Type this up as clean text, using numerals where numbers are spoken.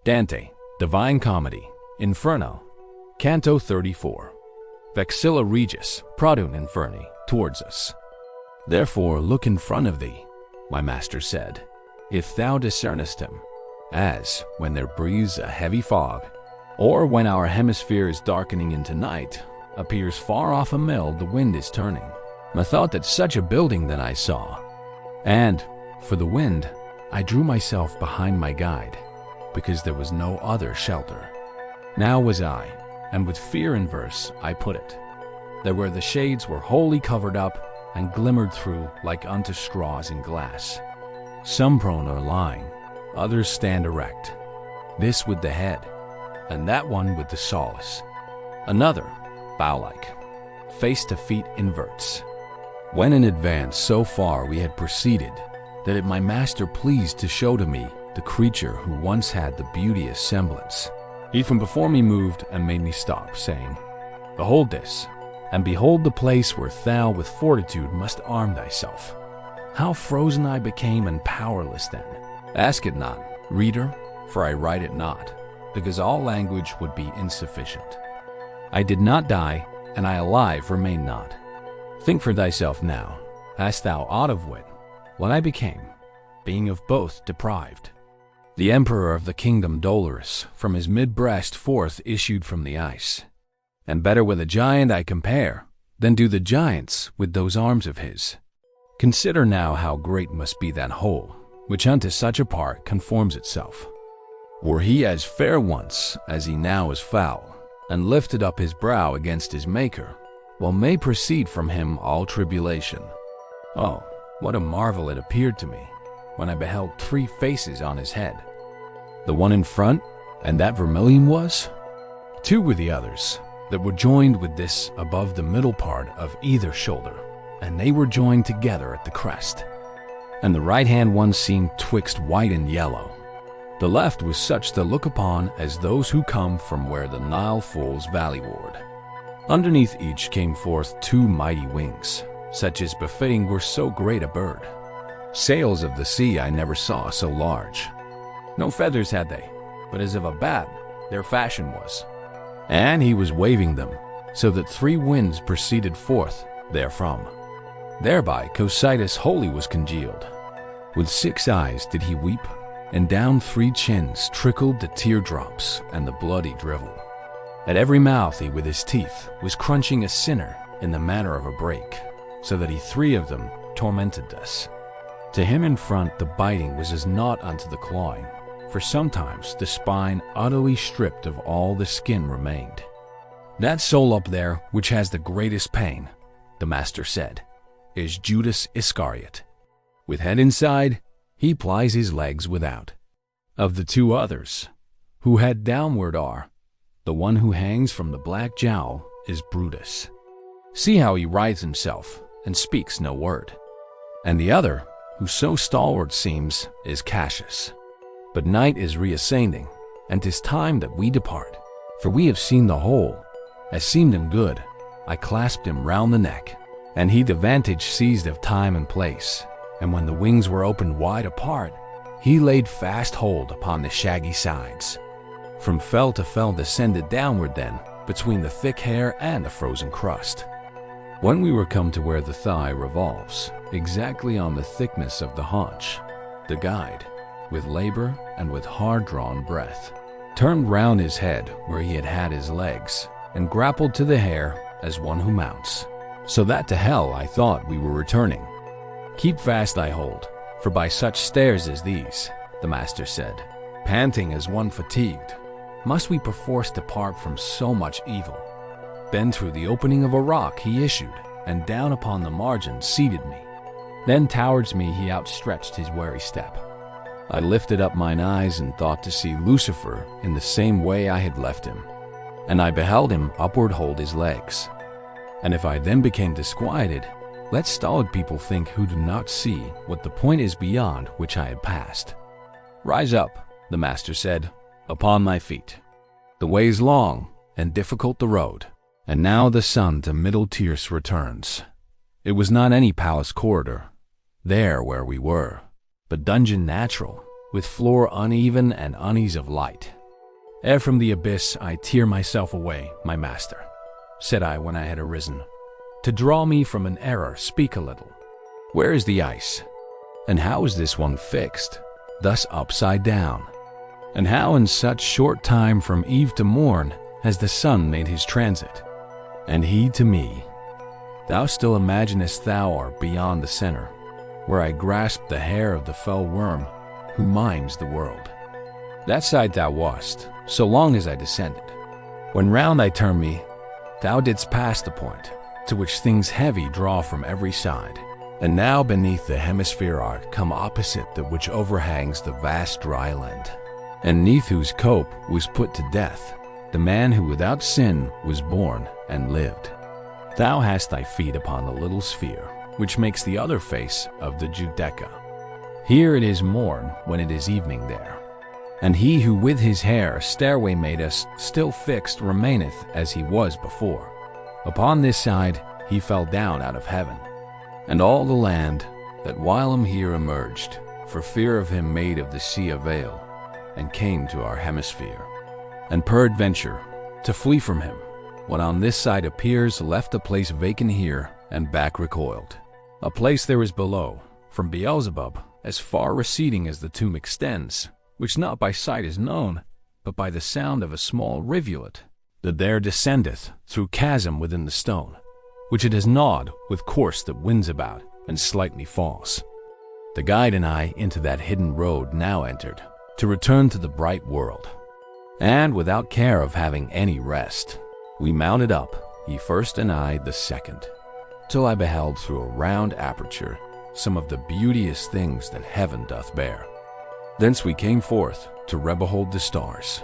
Dante, Divine Comedy, Inferno, Canto 34. Vexilla regis, produnt inferni, towards us. Therefore look in front of thee, my master said, if thou discernest him, as when there breathes a heavy fog, or when our hemisphere is darkening into night, appears far off a mill the wind is turning. Methought that such a building then I saw, and, for the wind, I drew myself behind my guide, because there was no other shelter. Now was I, and with fear in verse I put it, that where the shades were wholly covered up, and glimmered through like unto straws in glass. Some prone or lying, others stand erect, this with the head, and that one with the solace. Another, bow-like, face to feet inverts. When in advance so far we had proceeded, that it my master pleased to show to me the creature who once had the beauteous semblance, he from before me moved and made me stop, saying, Behold this, and behold the place where thou with fortitude must arm thyself. How frozen I became and powerless then. Ask it not, reader, for I write it not, because all language would be insufficient. I did not die, and I alive remain not. Think for thyself now, hast thou aught of wit, what I became, being of both deprived. The emperor of the kingdom dolorous, from his mid-breast forth issued from the ice. And better with a giant I compare, than do the giants with those arms of his. Consider now how great must be that whole, which unto such a part conforms itself. Were he as fair once as he now is foul, and lifted up his brow against his Maker, well may proceed from him all tribulation. Oh, what a marvel it appeared to me, when I beheld 3 faces on his head. The one in front, and that vermilion was? 2 were the others, that were joined with this above the middle part of either shoulder, and they were joined together at the crest. And the right-hand one seemed twixt white and yellow. The left was such to look upon as those who come from where the Nile falls valleyward. Underneath each came forth 2 mighty wings, such as befitting were so great a bird. Sails of the sea I never saw so large. No feathers had they, but as of a bat their fashion was. And he was waving them, so that 3 winds proceeded forth therefrom. Thereby Cocytus wholly was congealed. With 6 eyes did he weep, and down 3 chins trickled the teardrops and the bloody drivel. At every mouth he with his teeth was crunching a sinner in the manner of a brake, so that he 3 of them tormented us. To him in front the biting was as naught unto the clawing, for sometimes the spine utterly stripped of all the skin remained. That soul up there which has the greatest pain, the master said, is Judas Iscariot. With head inside, he plies his legs without. Of the 2 others, who head downward are, the one who hangs from the black jowl is Brutus. See how he writhes himself and speaks no word. And the other, who so stalwart seems, is Cassius. But night is reascending, and 'tis time that we depart. For we have seen the whole, as seemed him good. I clasped him round the neck, and he the vantage seized of time and place. And when the wings were opened wide apart, he laid fast hold upon the shaggy sides. From fell to fell descended downward then, between the thick hair and the frozen crust. When we were come to where the thigh revolves, exactly on the thickness of the haunch, the guide, with labor and with hard-drawn breath, turned round his head where he had had his legs, and grappled to the hair as one who mounts, so that to hell I thought we were returning. Keep fast thy hold, for by such stairs as these, the master said, panting as one fatigued, must we perforce depart from so much evil. Then through the opening of a rock he issued, and down upon the margin seated me. Then towards me he outstretched his wary step. I lifted up mine eyes and thought to see Lucifer in the same way I had left him, and I beheld him upward hold his legs. And if I then became disquieted, let stolid people think who do not see what the point is beyond which I had passed. Rise up, the master said, upon thy feet. The way is long and difficult the road, and now the sun to Middle Tierce returns. It was not any palace corridor, there where we were, but dungeon natural, with floor uneven and unease of light. Ere from the abyss I tear myself away, my master, said I when I had arisen. To draw me from an error, speak a little. Where is the ice? And how is this one fixed, thus upside down? And how in such short time from eve to morn has the sun made his transit? And he to me, thou still imaginest thou art beyond the center, where I grasp the hair of the fell worm who mimes the world. That side thou wast, so long as I descended. When round I turned me, thou didst pass the point, to which things heavy draw from every side, and now beneath the hemisphere art come opposite that which overhangs the vast dry land, and neath whose cope was put to death the man who without sin was born and lived. Thou hast thy feet upon the little sphere, which makes the other face of the Judeca. Here it is morn when it is evening there, and he who with his hair stairway made us still fixed remaineth as he was before. Upon this side he fell down out of heaven, and all the land that whilom here emerged, for fear of him made of the sea a veil, and came to our hemisphere. And peradventure, to flee from him, what on this side appears left a place vacant here, and back recoiled. A place there is below, from Beelzebub, as far receding as the tomb extends, which not by sight is known, but by the sound of a small rivulet, that there descendeth through chasm within the stone, which it has gnawed with course that winds about, and slightly falls. The guide and I into that hidden road now entered, to return to the bright world. And without care of having any rest, we mounted up, he first and I the second, till I beheld through a round aperture some of the beauteous things that heaven doth bear. Thence we came forth to behold the stars,